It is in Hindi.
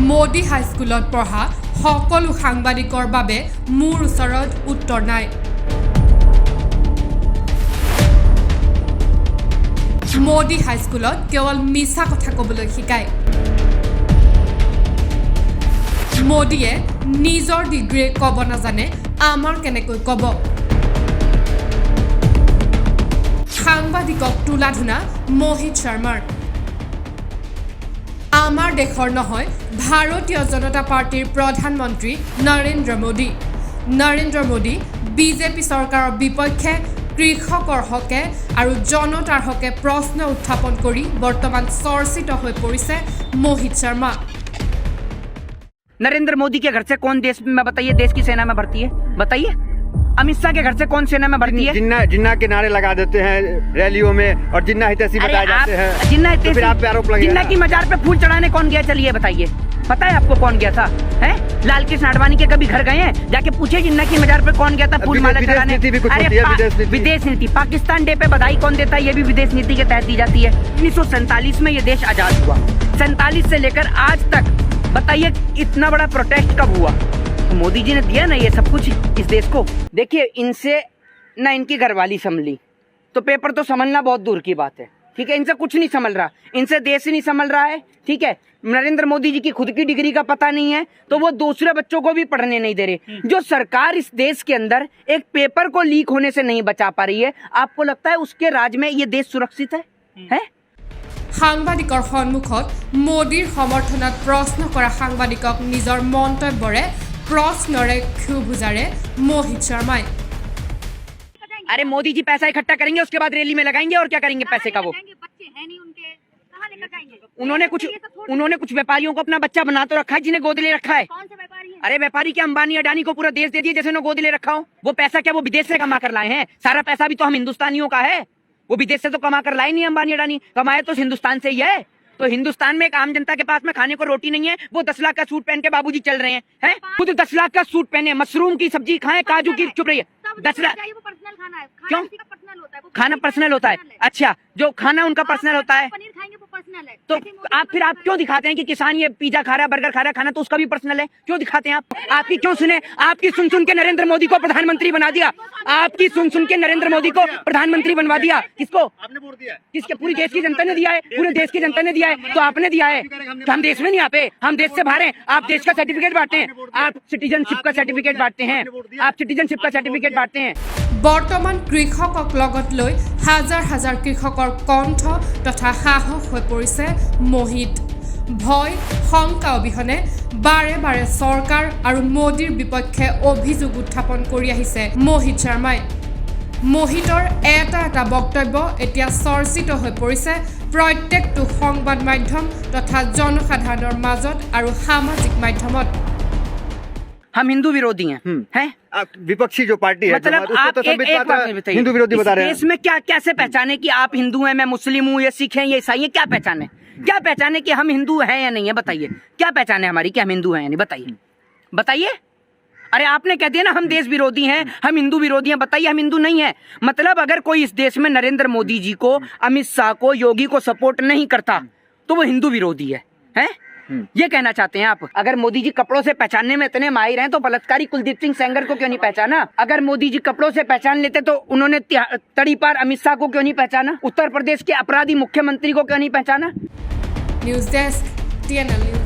মোদী হাইস্কুলত পঢ়া সকলো সাংবাদিকৰ বাবে মোৰ ওচৰত উত্তৰ নাই। মোদী হাইস্কুলত কেৱল মিছা কথা ক'বলৈ শিকায়। মোদীয়ে নিজৰ ডিগ্ৰীয়ে ক'ব নাজানে, আমাৰ কেনেকৈ ক'ব? সাংবাদিকক তোলা-ধুনা মোহিত শৰ্মাৰ। আমাৰ দেশৰ নহয় ভাৰতীয় জনতা পাৰ্টিৰ প্ৰধানমন্ত্ৰী নৰেন্দ্ৰ মোদী বিজেপি চৰকাৰৰ বিপক্ষে কৃষকৰ হকে আৰু জনতাৰ হকে প্ৰশ্ন উত্থাপন কৰি বৰ্তমান চৰ্চিত হৈ পৰিছে মোহিত শৰ্মা। नरेंद्र मोदी के घर से कौन देश में बताइए देश की सेना में भर्ती है? बताइए। अमित शाह के घर से कौन सेना में भर्ती है? जिन्ना के नारे लगा देते हैं रैलियों में और जिन्ना हितैषी बताए जाते हैं। तो फिर आप पे आरोप लगेगा। जिन्ना की मजार पे फूल चढ़ाने कौन गया? चलिए बताइए, पता है आपको कौन गया था? हैं? लाल कृष्ण आडवाणी के कभी घर गए हैं? जाके पूछिए जिन्ना की मजार पे कौन गया था फूल माला चढ़ाने? विदेश नीति, पाकिस्तान डे पे बधाई कौन देता है? ये भी विदेश नीति के तहत दी जाती है। 1947 में ये देश आजाद हुआ, 47 से लेकर आज तक बताइए इतना बड़ा प्रोटेस्ट कब हुआ? तो मोदी जी ने दिया ना ये सब कुछ इस देश को। देखिए, इनसे ना इनकी घरवाली संभली तो पेपर तो संभलना बहुत दूर की बात है। ठीक है, इनसे कुछ नहीं संभल रहा, इनसे देश ही नहीं संभल रहा है। ठीक है, नरेंद्र मोदी जी की खुद की डिग्री का पता नहीं है तो वो दूसरे बच्चों को भी पढ़ने नहीं दे रहे। जो सरकार इस देश के अंदर एक पेपर को लीक होने से नहीं बचा पा रही है, आपको लगता है उसके राज में ये देश सुरक्षित है? সাংবাদিকৰ সন্মুখত মোদীৰ সমৰ্থনত প্ৰশ্ন কৰা সাংবাদিকক নিজৰ মন্তব্যৰে প্ৰশ্নৰে ক্ষোভ বুজাৰে মোহিত শৰ্মাই। अरे मोदी जी पैसा इकट्ठा करेंगे, उसके बाद रैली में लगाएंगे और क्या करेंगे पैसे का? वो उन्होंने कुछ व्यापारियों को अपना बच्चा बना तो रखा है, जिन्हें गोद ले रखा है। अरे व्यापारी क्या अंबानी अडानी को पूरा देश दे दिए जैसे उन्होंने गोद ले रखा हो? वो पैसा क्या वो विदेश से कमा कर लाए हैं? सारा पैसा भी तो हम हिंदुस्तानियों का है, वो विदेश से तो कमा कर लाए नहीं। अंबानी अडानी कमाए तो हिंदुस्तान से ही है। तो हिंदुस्तान में एक आम जनता के पास में खाने को रोटी नहीं है, वो 10 लाख का सूट पहन के बाबूजी चल रहे हैं। खुद 10 लाख का सूट पहने, मशरूम की सब्जी खाएं, काजू की, चुप रहिए। 10 लाख क्यों? खाना पर्सनल होता है। अच्छा, जो खाना उनका पर्सनल होता है तो आप क्यों दिखाते हैं कि किसान ये पिज्जा खा रहा है, बर्गर खा रहा है? खाना तो उसका भी पर्सनल है, क्यों दिखाते हैं आप? आपकी क्यों सुने? आपकी सुन के नरेंद्र मोदी को प्रधानमंत्री बना दिया। आपकी सुन के नरेंद्र मोदी को प्रधानमंत्री बनवा दिया। किसको? आपने वोट दिया है? किसके? पूरी देश की जनता ने दिया है, पूरे देश की जनता ने दिया है। तो आपने दिया है तो हम देश में नहीं आते, हम देश से बाहर हैं। आप देश का सर्टिफिकेट बांटते हैं, आप सिटीजनशिप का सर्टिफिकेट बांटते हैं, आप सिटीजनशिप का सर्टिफिकेट बांटते हैं। বৰ্তমান কৃষকক লগত লৈ হাজাৰ হাজাৰ কৃষকৰ কণ্ঠ তথা সাহস হৈ পৰিছে মোহিত। ভয় শংকা অবিহনে বাৰে বাৰে চৰকাৰ আৰু মোদীৰ বিপক্ষে অভিযোগ উত্থাপন কৰি আহিছে মোহিত শৰ্মাই। মোহিতৰ এটা বক্তব্য এতিয়া চৰ্চিত হৈ পৰিছে প্ৰত্যেকটো সংবাদ মাধ্যম তথা জনসাধাৰণৰ মাজত আৰু সামাজিক মাধ্যমত। हम हिंदू विरोधी हैं? विपक्षी जो पार्टी है मतलब आप एक बात बताइए, हिंदू विरोधी बता रहे हैं। इसमें क्या कैसे पहचाने कि आप हिंदू हैं, मैं मुस्लिम हूँ, ये सिख हैं, ये ईसाई हैं? क्या पहचाने कि हम हिंदू हैं या नहीं है? बताइए, क्या पहचाने हमारी कि हम हिंदू हैं या नहीं? बताइए। अरे आपने कह दिया ना हम देश विरोधी हैं, हम हिंदू विरोधी हैं। बताइए हम हिंदू नहीं है? मतलब अगर कोई इस देश में नरेंद्र मोदी जी को, अमित शाह को, योगी को सपोर्ट नहीं करता तो वो हिंदू विरोधी है? ये कहना चाहते हैं आप? अगर मोदी जी कपड़ों से पहचानने में इतने माहिर हैं तो बलात्कारी कुलदीप सिंह सेंगर को क्यों नहीं पहचाना? अगर मोदी जी कपड़ों से पहचान लेते तो उन्होंने तड़ीपार अमित शाह को क्यों नहीं पहचाना? उत्तर प्रदेश के अपराधी मुख्यमंत्री को क्यों नहीं पहचाना? News desk TNL।